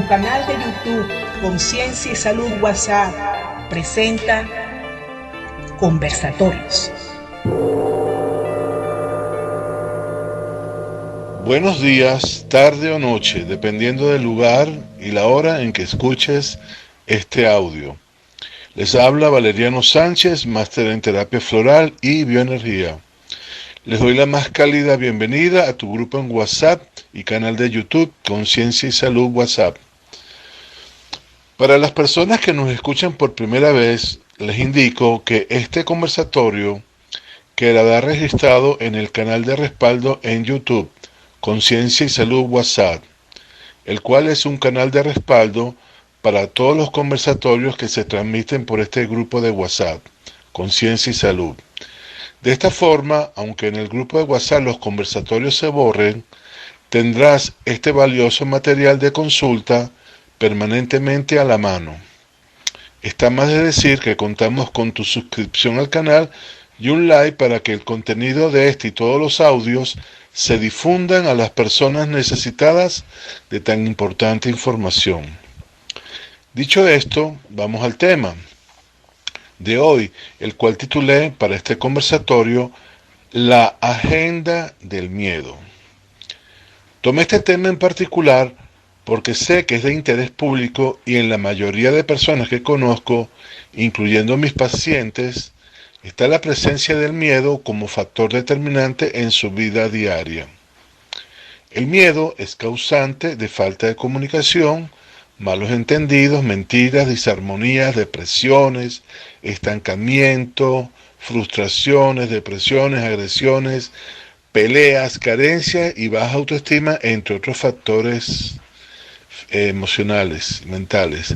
tu canal de YouTube Conciencia y Salud WhatsApp presenta Conversatorios. Buenos días, tarde o noche, dependiendo del lugar y la hora en que escuches este audio. Les habla Valeriano Sánchez, máster en terapia floral y bioenergía. Les doy la más cálida bienvenida a tu grupo en WhatsApp y canal de YouTube Conciencia y Salud WhatsApp. Para las personas que nos escuchan por primera vez, les indico que este conversatorio quedará registrado en el canal de respaldo en YouTube Conciencia y Salud WhatsApp, el cual es un canal de respaldo para todos los conversatorios que se transmiten por este grupo de WhatsApp, Conciencia y Salud. De esta forma, aunque en el grupo de WhatsApp los conversatorios se borren, tendrás este valioso material de consulta permanentemente a la mano. Está más de decir que contamos con tu suscripción al canal y un like para que el contenido de este y todos los audios se difundan a las personas necesitadas de tan importante información. Dicho esto, vamos al tema de hoy, el cual titulé para este conversatorio La Agenda del Miedo. Tomé este tema en particular porque sé que es de interés público y en la mayoría de personas que conozco, incluyendo mis pacientes, está la presencia del miedo como factor determinante en su vida diaria. El miedo es causante de falta de comunicación, malos entendidos, mentiras, disarmonías, depresiones, estancamiento, frustraciones, depresiones, agresiones, peleas, carencias y baja autoestima, entre otros factores emocionales, mentales.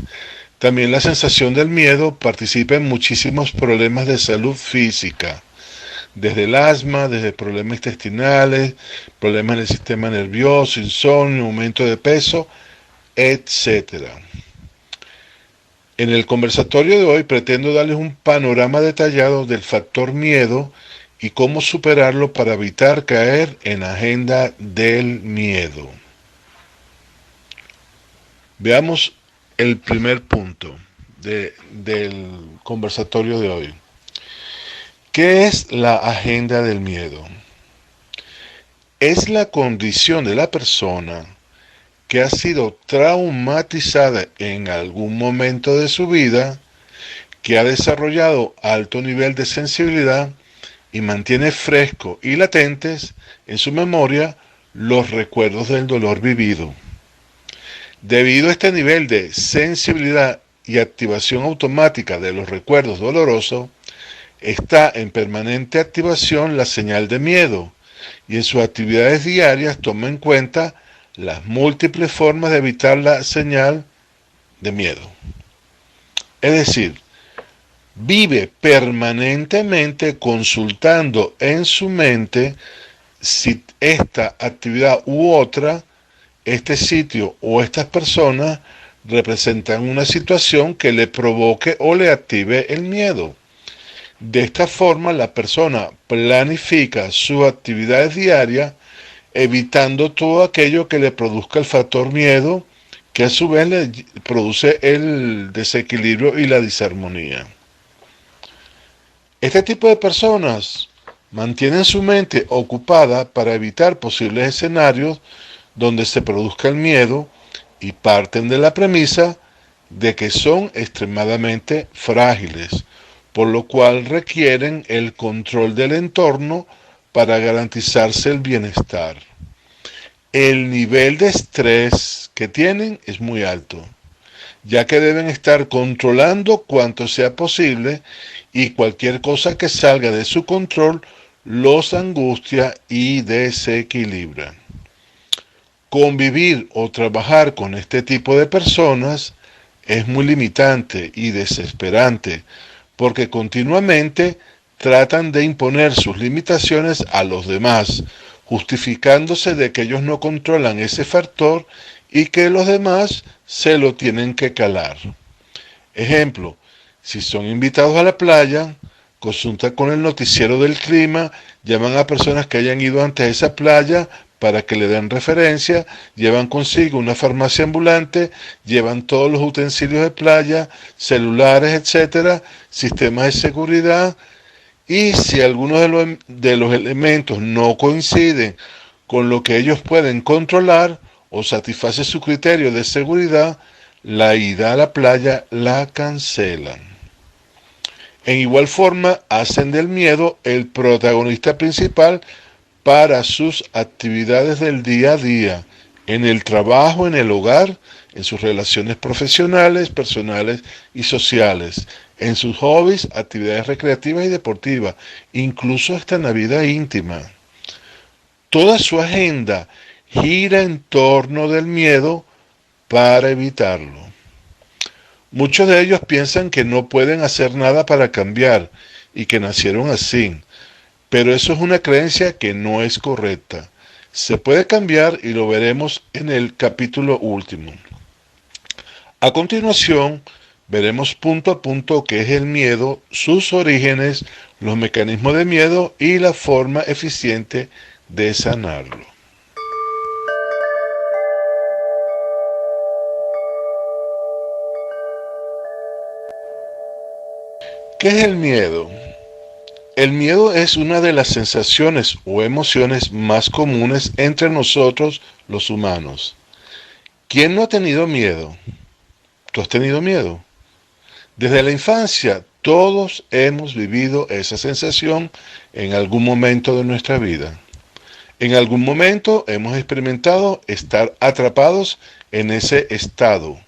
También la sensación del miedo participa en muchísimos problemas de salud física, desde el asma, desde problemas intestinales, problemas en el sistema nervioso, insomnio, aumento de peso, etc. En el conversatorio de hoy pretendo darles un panorama detallado del factor miedo y cómo superarlo para evitar caer en la agenda del miedo. Veamos el primer punto del conversatorio de hoy. ¿Qué es la agenda del miedo? Es la condición de la persona que ha sido traumatizada en algún momento de su vida, que ha desarrollado alto nivel de sensibilidad y mantiene fresco y latentes en su memoria los recuerdos del dolor vivido. Debido a este nivel de sensibilidad y activación automática de los recuerdos dolorosos, está en permanente activación la señal de miedo y en sus actividades diarias toma en cuenta las múltiples formas de evitar la señal de miedo. Es decir, vive permanentemente consultando en su mente si esta actividad u otra, este sitio o estas personas representan una situación que le provoque o le active el miedo. De esta forma, la persona planifica sus actividades diarias, evitando todo aquello que le produzca el factor miedo, que a su vez le produce el desequilibrio y la disarmonía. Este tipo de personas mantienen su mente ocupada para evitar posibles escenarios donde se produzca el miedo y parten de la premisa de que son extremadamente frágiles, por lo cual requieren el control del entorno para garantizarse el bienestar. El nivel de estrés que tienen es muy alto, ya que deben estar controlando cuanto sea posible y cualquier cosa que salga de su control los angustia y desequilibra. Convivir o trabajar con este tipo de personas es muy limitante y desesperante, porque continuamente tratan de imponer sus limitaciones a los demás, justificándose de que ellos no controlan ese factor y que los demás se lo tienen que calar. Ejemplo, si son invitados a la playa, consultan con el noticiero del clima, llaman a personas que hayan ido antes a esa playa para que le den referencia, llevan consigo una farmacia ambulante, llevan todos los utensilios de playa, celulares, etcétera, sistemas de seguridad, y si algunos de los elementos no coinciden con lo que ellos pueden controlar o satisface su criterio de seguridad, la ida a la playa la cancelan. En igual forma, hacen del miedo el protagonista principal para sus actividades del día a día, en el trabajo, en el hogar, en sus relaciones profesionales, personales y sociales, en sus hobbies, actividades recreativas y deportivas, incluso hasta en la vida íntima. Toda su agenda gira en torno del miedo para evitarlo. Muchos de ellos piensan que no pueden hacer nada para cambiar y que nacieron así, pero eso es una creencia que no es correcta. Se puede cambiar y lo veremos en el capítulo último. A continuación, veremos punto a punto qué es el miedo, sus orígenes, los mecanismos de miedo y la forma eficiente de sanarlo. ¿Qué es el miedo? El miedo es una de las sensaciones o emociones más comunes entre nosotros los humanos. ¿Quién no ha tenido miedo? ¿Tú has tenido miedo? Desde la infancia, todos hemos vivido esa sensación en algún momento de nuestra vida. En algún momento hemos experimentado estar atrapados en ese estado.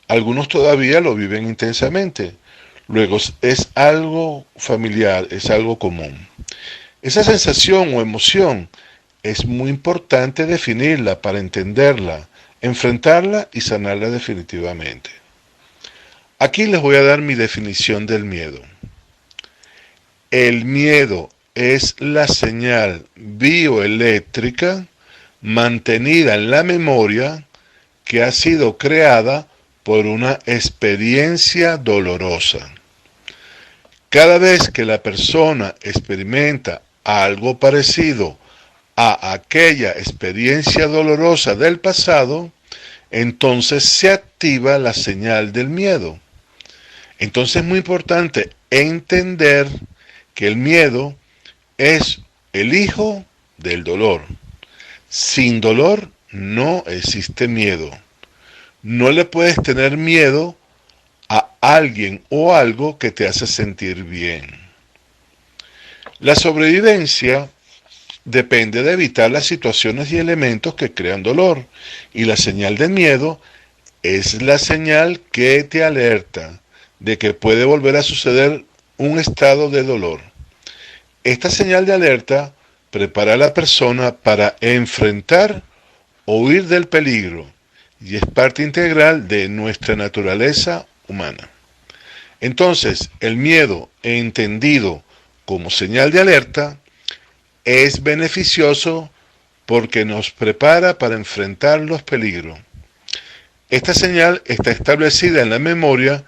Algunos todavía lo viven intensamente. Luego es algo familiar, es algo común. Esa sensación o emoción es muy importante definirla para entenderla, enfrentarla y sanarla definitivamente. Aquí les voy a dar mi definición del miedo. El miedo es la señal bioeléctrica mantenida en la memoria que ha sido creada por una experiencia dolorosa. Cada vez que la persona experimenta algo parecido a aquella experiencia dolorosa del pasado, entonces se activa la señal del miedo. Entonces es muy importante entender que el miedo es el hijo del dolor. Sin dolor no existe miedo. No le puedes tener miedo a alguien o algo que te hace sentir bien. La sobrevivencia depende de evitar las situaciones y elementos que crean dolor, y la señal de miedo es la señal que te alerta de que puede volver a suceder un estado de dolor. Esta señal de alerta prepara a la persona para enfrentar o huir del peligro, y es parte integral de nuestra naturaleza humana. Entonces, el miedo, entendido como señal de alerta, es beneficioso porque nos prepara para enfrentar los peligros. Esta señal está establecida en la memoria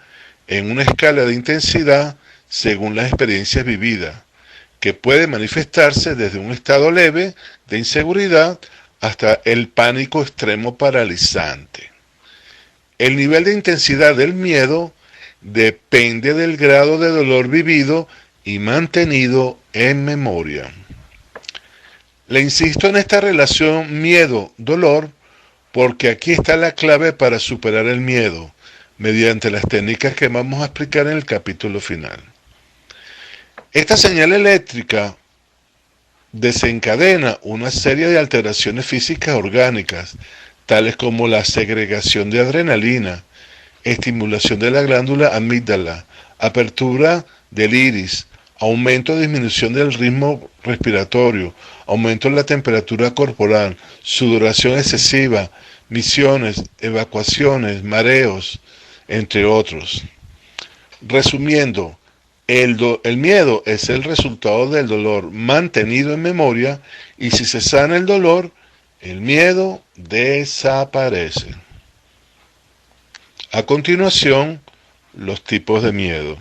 en una escala de intensidad según las experiencias vividas, que puede manifestarse desde un estado leve de inseguridad hasta el pánico extremo paralizante. El nivel de intensidad del miedo depende del grado de dolor vivido y mantenido en memoria. Le insisto en esta relación miedo-dolor porque aquí está la clave para superar el miedo mediante las técnicas que vamos a explicar en el capítulo final. Esta señal eléctrica desencadena una serie de alteraciones físicas orgánicas, tales como la segregación de adrenalina, estimulación de la glándula amígdala, apertura del iris, aumento o disminución del ritmo respiratorio, aumento en la temperatura corporal, sudoración excesiva, misiones, evacuaciones, mareos, entre otros. Resumiendo, el miedo es el resultado del dolor mantenido en memoria, y si se sana el dolor, el miedo desaparece. A continuación, los tipos de miedo.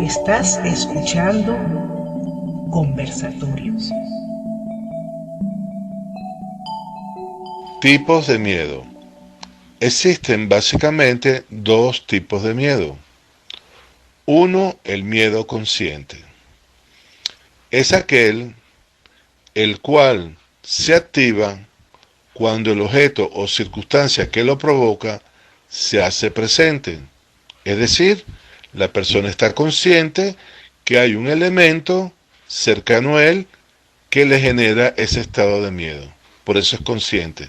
Estás escuchando conversatorios. Tipos de miedo. Existen básicamente dos tipos de miedo. Uno, el miedo consciente. Es aquel el cual se activa cuando el objeto o circunstancia que lo provoca se hace presente. Es decir, la persona está consciente que hay un elemento cercano a él que le genera ese estado de miedo. Por eso es consciente.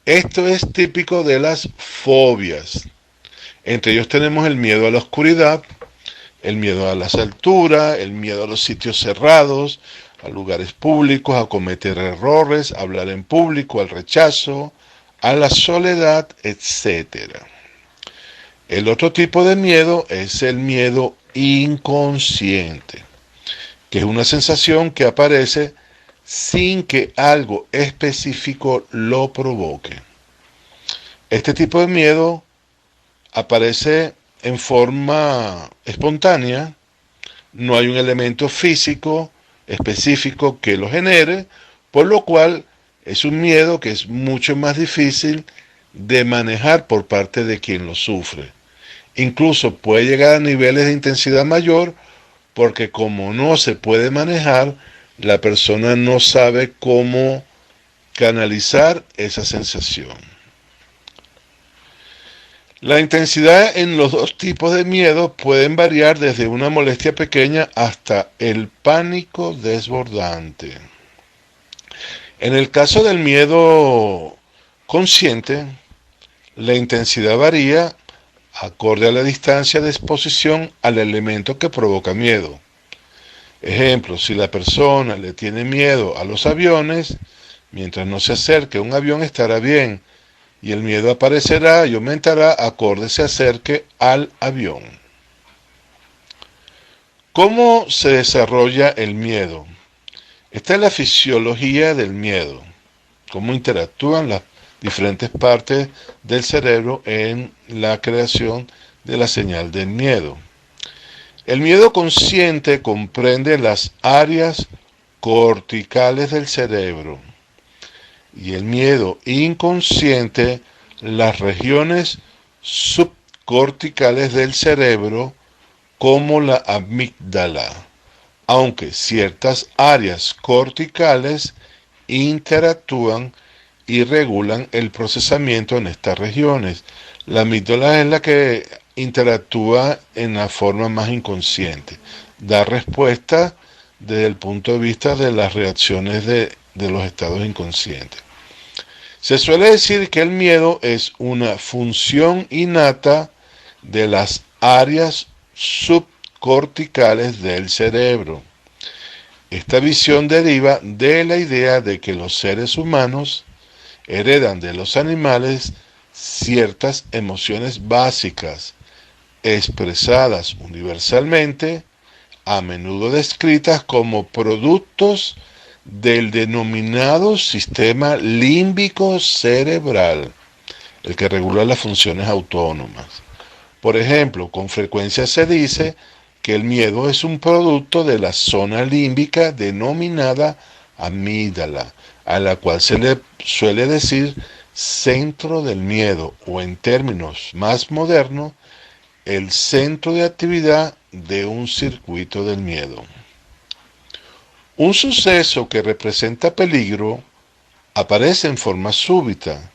Esto es típico de las fobias. Entre ellos tenemos el miedo a la oscuridad, el miedo a las alturas, el miedo a los sitios cerrados, a lugares públicos, a cometer errores, a hablar en público, al rechazo, a la soledad, etc. El otro tipo de miedo es el miedo inconsciente, que es una sensación que aparece sin que algo específico lo provoque. Este tipo de miedo aparece en forma espontánea, no hay un elemento físico específico que lo genere, por lo cual es un miedo que es mucho más difícil de manejar por parte de quien lo sufre. Incluso puede llegar a niveles de intensidad mayor porque como no se puede manejar, la persona no sabe cómo canalizar esa sensación. La intensidad en los dos tipos de miedo pueden variar desde una molestia pequeña hasta el pánico desbordante. En el caso del miedo consciente, la intensidad varía acorde a la distancia de exposición al elemento que provoca miedo. Ejemplo, si la persona le tiene miedo a los aviones, mientras no se acerque a un avión estará bien, y el miedo aparecerá y aumentará acorde se acerque al avión. ¿Cómo se desarrolla el miedo? Esta es la fisiología del miedo, cómo interactúan las diferentes partes del cerebro en la creación de la señal del miedo. El miedo consciente comprende las áreas corticales del cerebro y el miedo inconsciente las regiones subcorticales del cerebro como la amígdala, aunque ciertas áreas corticales interactúan y regulan el procesamiento en estas regiones. La amígdala es la que interactúa en la forma más inconsciente, da respuesta desde el punto de vista de las reacciones de los estados inconscientes. Se suele decir que el miedo es una función innata de las áreas subcorticales del cerebro. Esta visión deriva de la idea de que los seres humanos heredan de los animales ciertas emociones básicas, expresadas universalmente, a menudo descritas como productos del denominado sistema límbico cerebral, el que regula las funciones autónomas. Por ejemplo, con frecuencia se dice que el miedo es un producto de la zona límbica denominada amígdala, a la cual se le suele decir centro del miedo, o en términos más modernos, el centro de actividad de un circuito del miedo. Un suceso que representa peligro aparece en forma súbita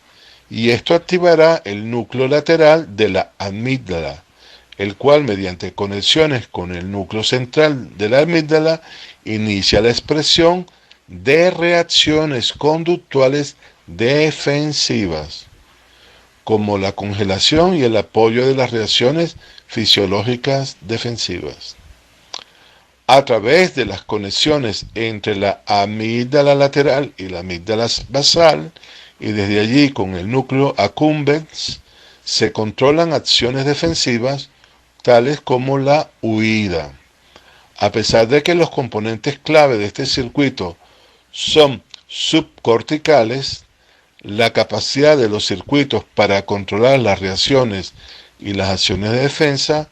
y esto activará el núcleo lateral de la amígdala, el cual mediante conexiones con el núcleo central de la amígdala inicia la expresión de reacciones conductuales defensivas, como la congelación y el apoyo de las reacciones fisiológicas defensivas. A través de las conexiones entre la amígdala lateral y la amígdala basal, y desde allí con el núcleo accumbens, se controlan acciones defensivas tales como la huida. A pesar de que los componentes clave de este circuito son subcorticales, la capacidad de los circuitos para controlar las reacciones y las acciones de defensa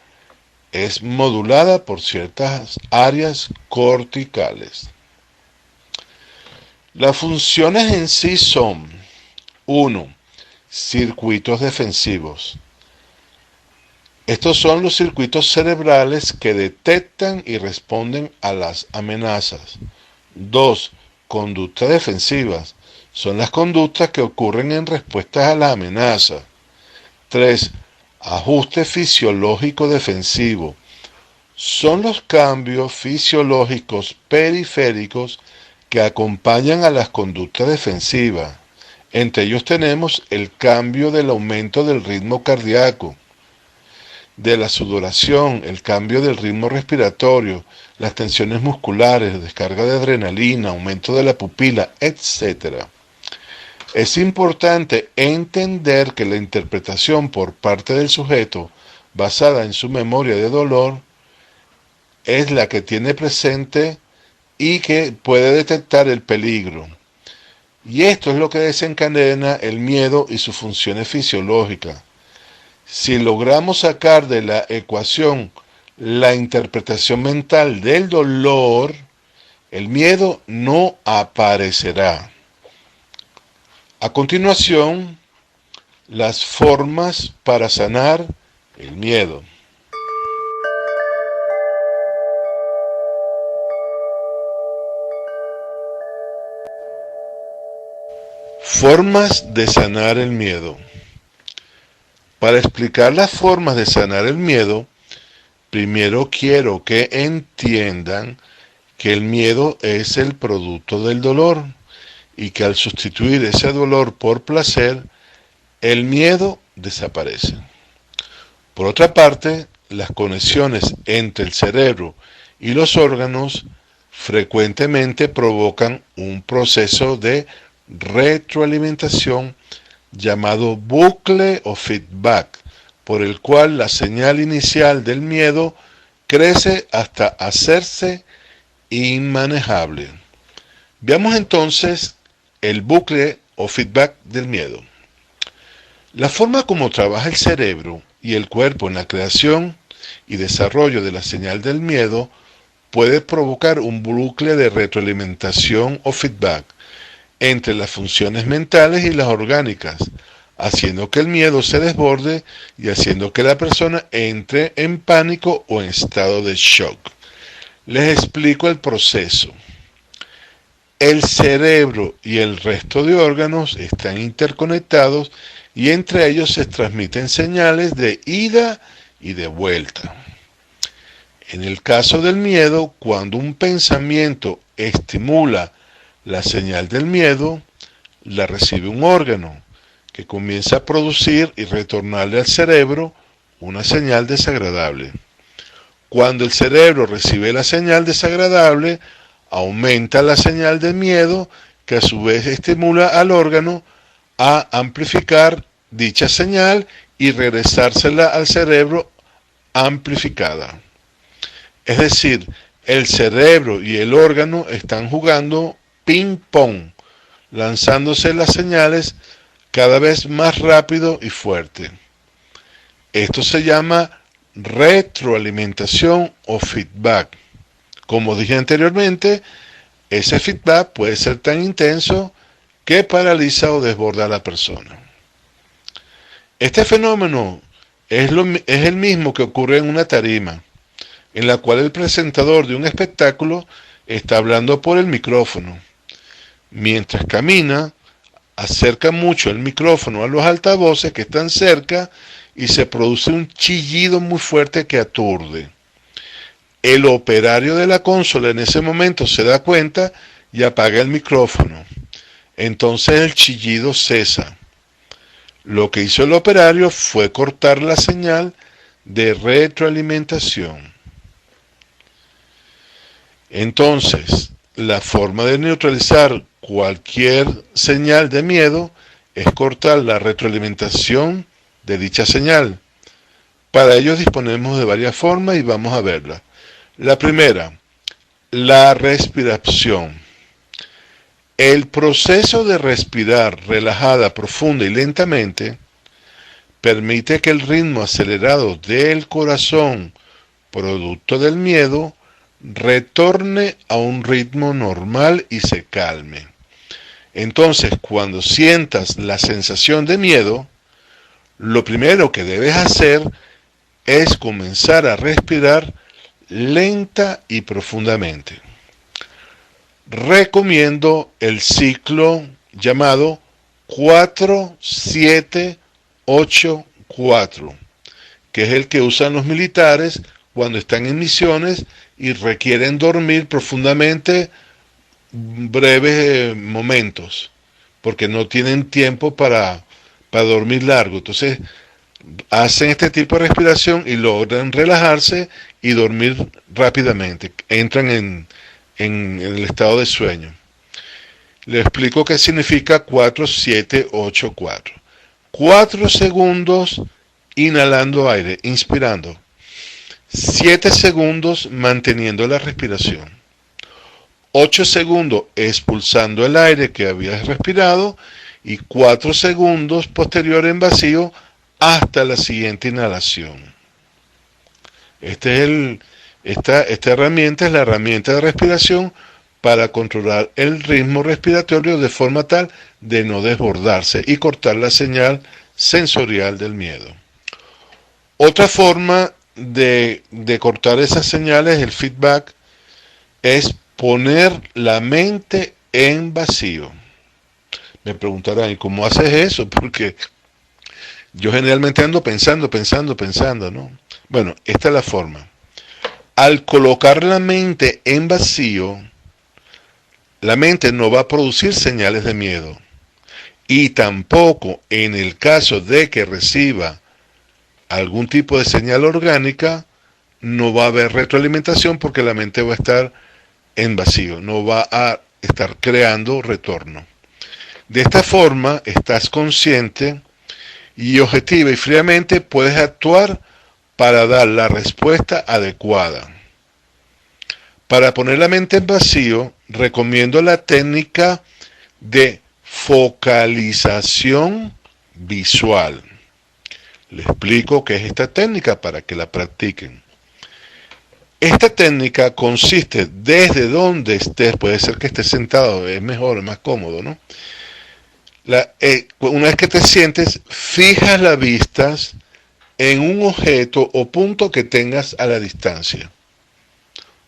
es modulada por ciertas áreas corticales. Las funciones en sí son: 1. Circuitos defensivos. Estos son los circuitos cerebrales que detectan y responden a las amenazas. 2. Conductas defensivas. Son las conductas que ocurren en respuesta a la amenaza. 3. Ajuste fisiológico defensivo. Son los cambios fisiológicos periféricos que acompañan a las conductas defensivas. Entre ellos tenemos el cambio del aumento del ritmo cardíaco, de la sudoración, el cambio del ritmo respiratorio, las tensiones musculares, descarga de adrenalina, aumento de la pupila, etc. Es importante entender que la interpretación por parte del sujeto, basada en su memoria de dolor, es la que tiene presente y que puede detectar el peligro. Y esto es lo que desencadena el miedo y sus funciones fisiológicas. Si logramos sacar de la ecuación la interpretación mental del dolor, el miedo no aparecerá. A continuación, las formas para sanar el miedo. Formas de sanar el miedo. Para explicar las formas de sanar el miedo, primero quiero que entiendan que el miedo es el producto del dolor y que al sustituir ese dolor por placer, el miedo desaparece. Por otra parte, las conexiones entre el cerebro y los órganos frecuentemente provocan un proceso de retroalimentación llamado bucle o feedback, por el cual la señal inicial del miedo crece hasta hacerse inmanejable. Veamos entonces el bucle o feedback del miedo. La forma como trabaja el cerebro y el cuerpo en la creación y desarrollo de la señal del miedo puede provocar un bucle de retroalimentación o feedback entre las funciones mentales y las orgánicas, haciendo que el miedo se desborde y haciendo que la persona entre en pánico o en estado de shock. Les explico el proceso. El cerebro y el resto de órganos están interconectados y entre ellos se transmiten señales de ida y de vuelta. En el caso del miedo, cuando un pensamiento estimula la señal del miedo, la recibe un órgano que comienza a producir y retornarle al cerebro una señal desagradable. Cuando el cerebro recibe la señal desagradable, aumenta la señal de miedo que a su vez estimula al órgano a amplificar dicha señal y regresársela al cerebro amplificada. Es decir, el cerebro y el órgano están jugando ping-pong, lanzándose las señales cada vez más rápido y fuerte. Esto se llama retroalimentación o feedback. Como dije anteriormente, ese feedback puede ser tan intenso que paraliza o desborda a la persona. Este fenómeno es el mismo que ocurre en una tarima, en la cual el presentador de un espectáculo está hablando por el micrófono. Mientras camina, acerca mucho el micrófono a los altavoces que están cerca y se produce un chillido muy fuerte que aturde. El operario de la consola en ese momento se da cuenta y apaga el micrófono. Entonces el chillido cesa. Lo que hizo el operario fue cortar la señal de retroalimentación. Entonces, la forma de neutralizar cualquier señal de miedo es cortar la retroalimentación de dicha señal. Para ello disponemos de varias formas y vamos a verlas. La primera, la respiración. El proceso de respirar relajada, profunda y lentamente permite que el ritmo acelerado del corazón producto del miedo, retorne a un ritmo normal y se calme. Entonces, cuando sientas la sensación de miedo, lo primero que debes hacer es comenzar a respirar lenta y profundamente. Recomiendo el ciclo llamado 4-7-8-4, que es el que usan los militares cuando están en misiones y requieren dormir profundamente breves momentos, porque no tienen tiempo para dormir largo. Entonces hacen este tipo de respiración y logran relajarse y dormir rápidamente. Entran en el estado de sueño. Le explico qué significa 4-7-8-4. 4 segundos inhalando aire, inspirando. 7 segundos manteniendo la respiración. 8 segundos expulsando el aire que habías respirado y 4 segundos posterior en vacío hasta la siguiente inhalación. Esta herramienta es la herramienta de respiración para controlar el ritmo respiratorio de forma tal de no desbordarse y cortar la señal sensorial del miedo. Otra forma de cortar esas señales, el feedback, es poner la mente en vacío. Me preguntarán, ¿y cómo haces eso? Porque yo generalmente ando pensando, ¿no? Bueno, esta es la forma. Al colocar la mente en vacío, la mente no va a producir señales de miedo. Y tampoco en el caso de que reciba algún tipo de señal orgánica, no va a haber retroalimentación porque la mente va a estar en vacío, no va a estar creando retorno. De esta forma, estás consciente y objetiva y fríamente puedes actuar para dar la respuesta adecuada. Para poner la mente en vacío, recomiendo la técnica de focalización visual. Les explico qué es esta técnica para que la practiquen. Esta técnica consiste desde donde estés, puede ser que estés sentado, es mejor, es más cómodo, ¿no? Una vez que te sientes, fijas la vista en un objeto o punto que tengas a la distancia.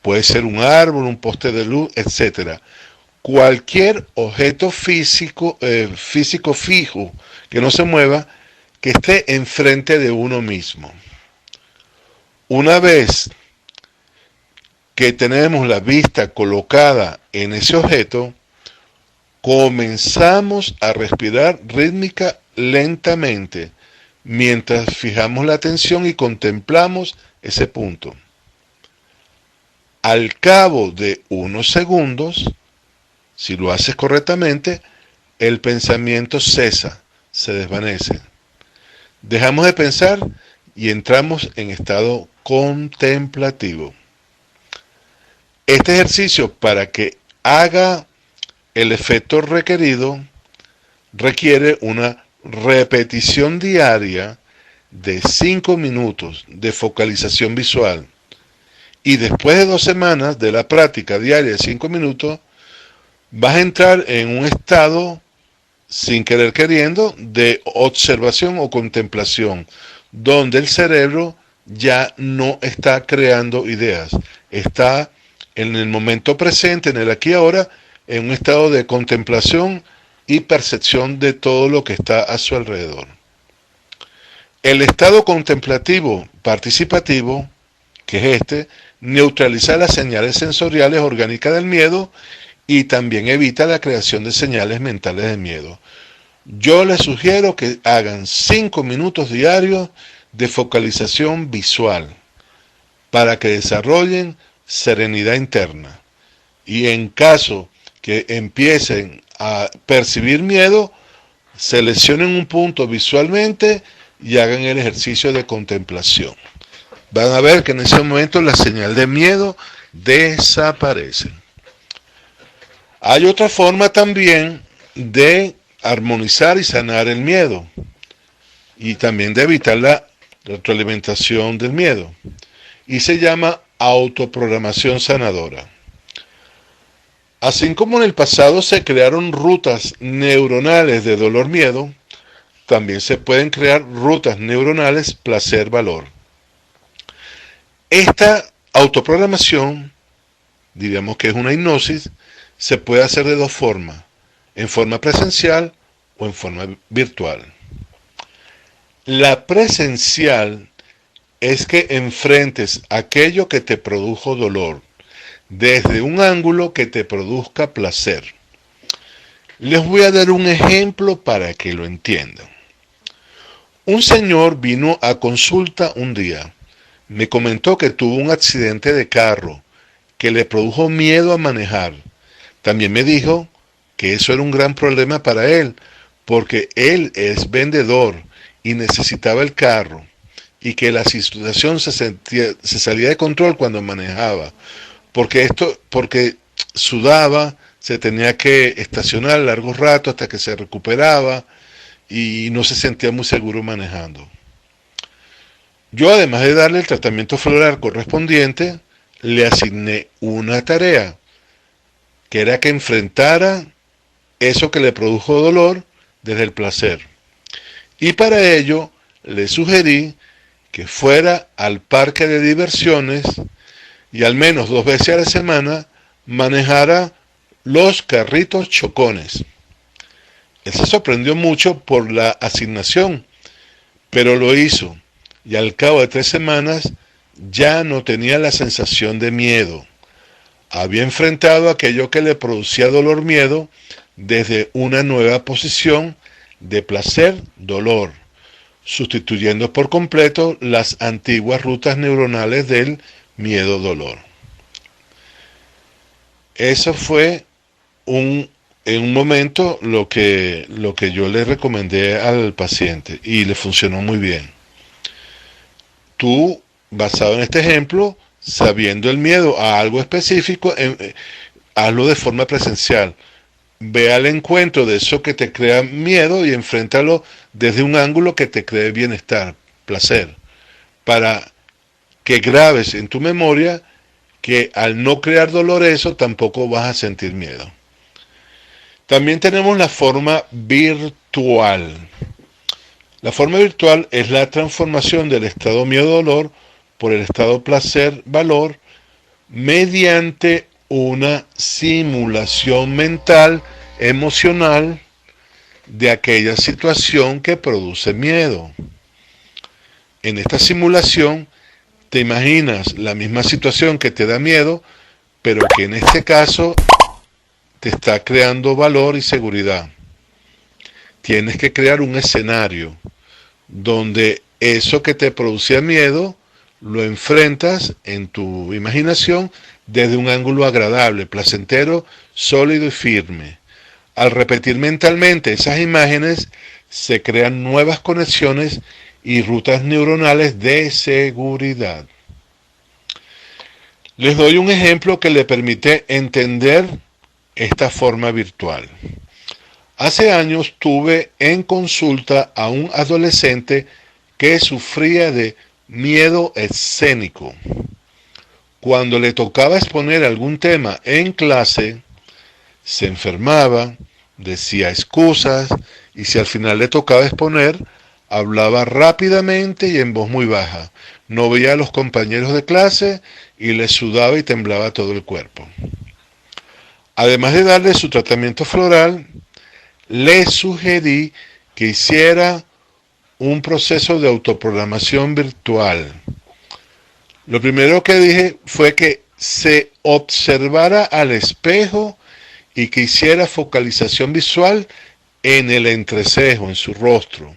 Puede ser un árbol, un poste de luz, etc. Cualquier objeto físico fijo que no se mueva, que esté enfrente de uno mismo. Una vez que tenemos la vista colocada en ese objeto, comenzamos a respirar rítmica lentamente mientras fijamos la atención y contemplamos ese punto. Al cabo de unos segundos, si lo haces correctamente, el pensamiento cesa, se desvanece. Dejamos de pensar y entramos en estado contemplativo. Este ejercicio, para que haga el efecto requerido, requiere una repetición diaria de 5 minutos de focalización visual. Y después de 2 semanas de la práctica diaria de 5 minutos, vas a entrar en un estado, sin querer queriendo, de observación o contemplación, donde el cerebro ya no está creando ideas, está en el momento presente, en el aquí y ahora, en un estado de contemplación y percepción de todo lo que está a su alrededor. El estado contemplativo participativo, que es neutraliza las señales sensoriales orgánicas del miedo y también evita la creación de señales mentales de miedo. Yo les sugiero que hagan 5 minutos diarios de focalización visual para que desarrollen serenidad interna. Y en caso que empiecen a percibir miedo, seleccionen un punto visualmente y hagan el ejercicio de contemplación. Van a ver que en ese momento la señal de miedo desaparece. Hay otra forma también de armonizar y sanar el miedo y también de evitar la retroalimentación del miedo. y se llama autoprogramación sanadora. Así como en el pasado se crearon rutas neuronales de dolor-miedo, también se pueden crear rutas neuronales placer-valor. Esta autoprogramación, diríamos que es una hipnosis, se puede hacer de dos formas, en forma presencial o en forma virtual. La presencial es que enfrentes aquello que te produjo dolor desde un ángulo que te produzca placer. Les voy a dar un ejemplo para que lo entiendan. Un señor vino a consulta un día. Me comentó que tuvo un accidente de carro que le produjo miedo a manejar. También me dijo que eso era un gran problema para él, porque él es vendedor y necesitaba el carro, y que la situación se salía de control cuando manejaba, porque sudaba, se tenía que estacionar largos ratos hasta que se recuperaba y no se sentía muy seguro manejando. Yo, además de darle el tratamiento floral correspondiente, le asigné una tarea, que era que enfrentara eso que le produjo dolor desde el placer. Y para ello le sugerí que fuera al parque de diversiones y al menos 2 veces a la semana manejara los carritos chocones. Él se sorprendió mucho por la asignación, pero lo hizo, y al cabo de 3 semanas ya no tenía la sensación de miedo. Había enfrentado aquello que le producía dolor-miedo desde una nueva posición de placer-dolor, sustituyendo por completo las antiguas rutas neuronales del miedo-dolor. Eso fue en un momento lo que yo le recomendé al paciente y le funcionó muy bien. Tú, basado en este ejemplo, sabiendo el miedo a algo específico, hazlo de forma presencial. Ve al encuentro de eso que te crea miedo y enfréntalo desde un ángulo que te cree bienestar, placer, para que grabes en tu memoria que al no crear dolor eso tampoco vas a sentir miedo. También tenemos la forma virtual. La forma virtual es la transformación del estado miedo-dolor por el estado placer-valor mediante una simulación mental, emocional, de aquella situación que produce miedo. En esta simulación te imaginas la misma situación que te da miedo, pero que en este caso te está creando valor y seguridad. Tienes que crear un escenario donde eso que te producía miedo lo enfrentas en tu imaginación desde un ángulo agradable, placentero, sólido y firme. Al repetir mentalmente esas imágenes, se crean nuevas conexiones y rutas neuronales de seguridad. Les doy un ejemplo que le permite entender esta forma virtual. Hace años tuve en consulta a un adolescente que sufría de miedo escénico. Cuando le tocaba exponer algún tema en clase, se enfermaba, decía excusas, y si al final le tocaba exponer, hablaba rápidamente y en voz muy baja. No veía a los compañeros de clase y le sudaba y temblaba todo el cuerpo. Además de darle su tratamiento floral, le sugerí que hiciera un proceso de autoprogramación virtual. Lo primero que dije fue que se observara al espejo y que hiciera focalización visual en el entrecejo, en su rostro.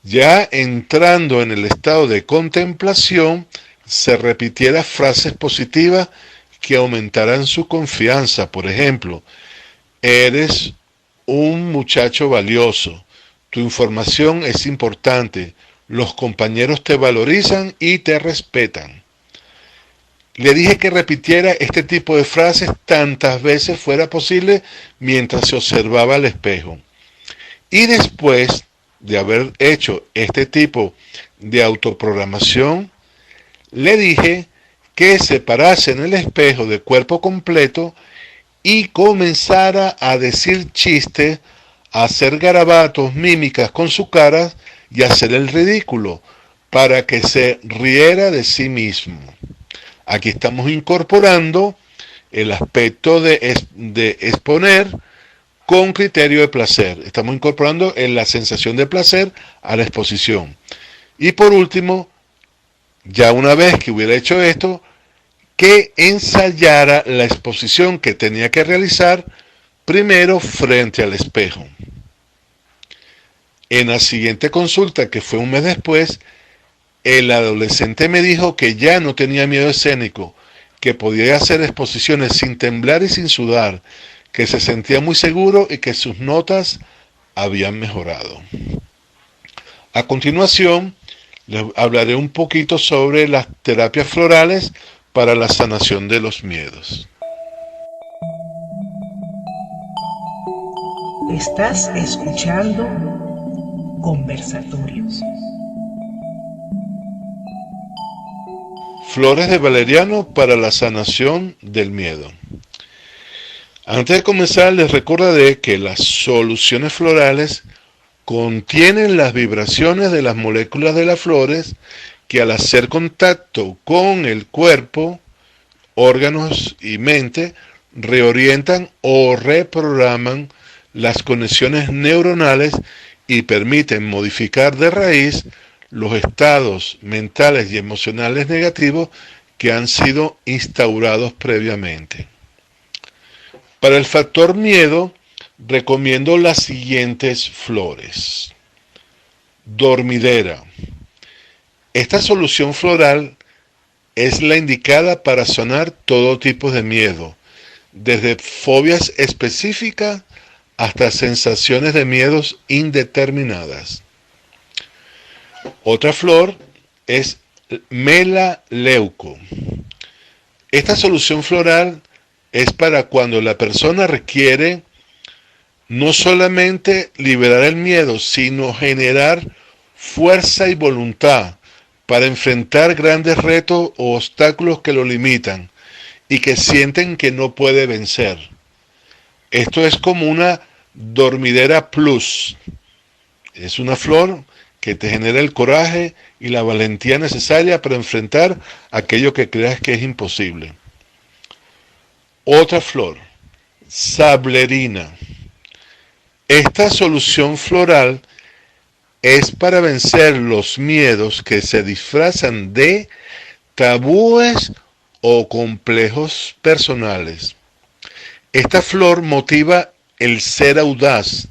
Ya entrando en el estado de contemplación, se repitiera frases positivas que aumentaran su confianza. Por ejemplo, eres un muchacho valioso, tu información es importante, los compañeros te valorizan y te respetan. Le dije que repitiera este tipo de frases tantas veces fuera posible mientras se observaba al espejo. Y después de haber hecho este tipo de autoprogramación, le dije que se parase en el espejo de cuerpo completo y comenzara a decir chistes, a hacer garabatos, mímicas con su cara y hacer el ridículo para que se riera de sí mismo. Aquí estamos incorporando el aspecto de exponer con criterio de placer. Estamos incorporando la sensación de placer a la exposición. Y por último, ya una vez que hubiera hecho esto, que ensayara la exposición que tenía que realizar primero frente al espejo. En la siguiente consulta, que fue un mes después, el adolescente me dijo que ya no tenía miedo escénico, que podía hacer exposiciones sin temblar y sin sudar, que se sentía muy seguro y que sus notas habían mejorado. A continuación, les hablaré un poquito sobre las terapias florales para la sanación de los miedos. Estás escuchando Conversatorios. Flores de valeriano para la sanación del miedo. Antes de comenzar, les recordaré que las soluciones florales contienen las vibraciones de las moléculas de las flores que al hacer contacto con el cuerpo, órganos y mente, reorientan o reprograman las conexiones neuronales y permiten modificar de raíz los estados mentales y emocionales negativos que han sido instaurados previamente. Para el factor miedo, recomiendo las siguientes flores. Dormidera. Esta solución floral es la indicada para sanar todo tipo de miedo, desde fobias específicas hasta sensaciones de miedos indeterminadas. Otra flor es melaleuco. Esta solución floral es para cuando la persona requiere no solamente liberar el miedo, sino generar fuerza y voluntad para enfrentar grandes retos o obstáculos que lo limitan y que sienten que no puede vencer. Esto es como una dormidera plus. Es una flor que te genera el coraje y la valentía necesaria para enfrentar aquello que creas que es imposible. Otra flor, sablerina. Esta solución floral es para vencer los miedos que se disfrazan de tabúes o complejos personales. Esta flor motiva el ser audaz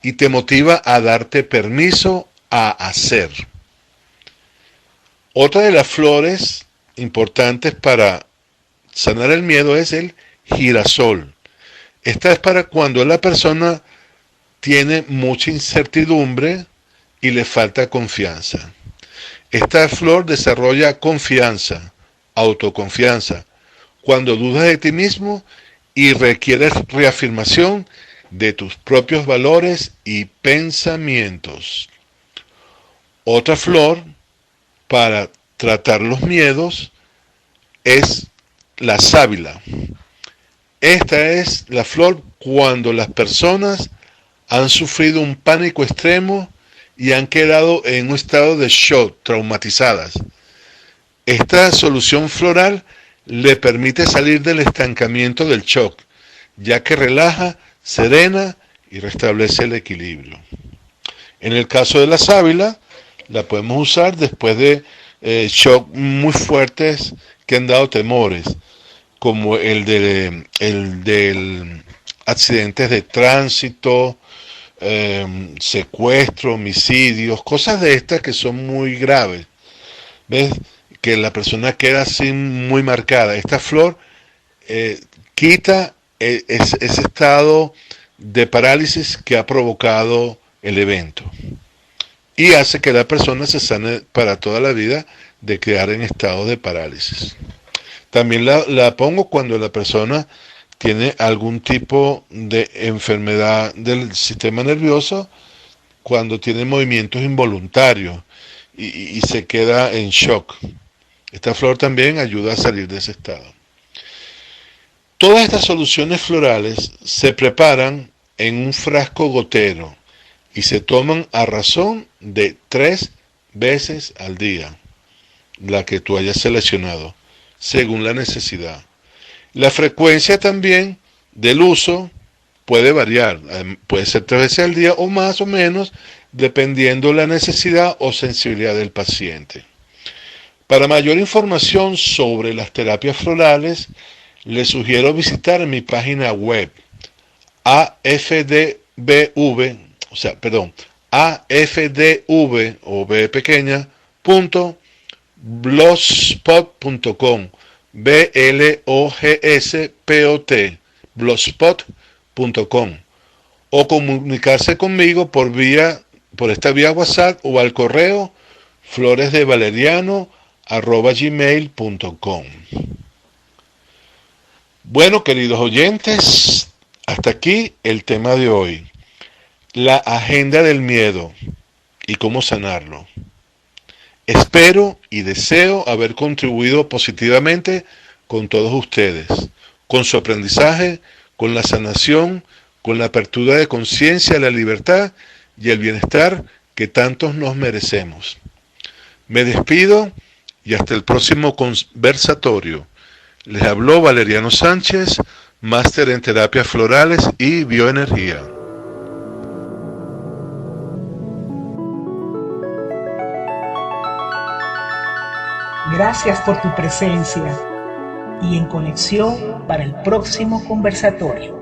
y te motiva a darte permiso a hacer. Otra de las flores importantes para sanar el miedo es el girasol. Esta es para cuando la persona tiene mucha incertidumbre y le falta confianza. Esta flor desarrolla confianza, autoconfianza, cuando dudas de ti mismo y requieres reafirmación de tus propios valores y pensamientos. Otra flor para tratar los miedos es la sábila. Esta es la flor cuando las personas han sufrido un pánico extremo y han quedado en un estado de shock, traumatizadas. Esta solución floral le permite salir del estancamiento del shock, ya que relaja, serena y restablece el equilibrio. En el caso de la sábila, la podemos usar después de shock muy fuertes que han dado temores, como el del accidentes de tránsito, secuestro, homicidios, cosas de estas que son muy graves. ¿Ves? Que la persona queda así muy marcada. Esta flor quita ese estado de parálisis que ha provocado el evento y hace que la persona se sane para toda la vida de quedar en estado de parálisis. También la pongo cuando la persona tiene algún tipo de enfermedad del sistema nervioso, cuando tiene movimientos involuntarios y se queda en shock. Esta flor también ayuda a salir de ese estado. Todas estas soluciones florales se preparan en un frasco gotero y se toman a razón de 3 veces al día, la que tú hayas seleccionado, según la necesidad. La frecuencia también del uso puede variar, puede ser 3 veces al día o más o menos, dependiendo la necesidad o sensibilidad del paciente. Para mayor información sobre las terapias florales, les sugiero visitar mi página web afdv o b pequeña .blogspot.com blogspot.com o comunicarse conmigo por esta vía WhatsApp o al correo floresdevaleriano@gmail.com. Bueno, queridos oyentes, hasta aquí el tema de hoy, la agenda del miedo y cómo sanarlo. Espero y deseo haber contribuido positivamente con todos ustedes, con su aprendizaje, con la sanación, con la apertura de conciencia, la libertad y el bienestar que tantos nos merecemos. Me despido y hasta el próximo conversatorio. Les habló Valeriano Sánchez, máster en terapias florales y bioenergía. Gracias por tu presencia y en conexión para el próximo conversatorio.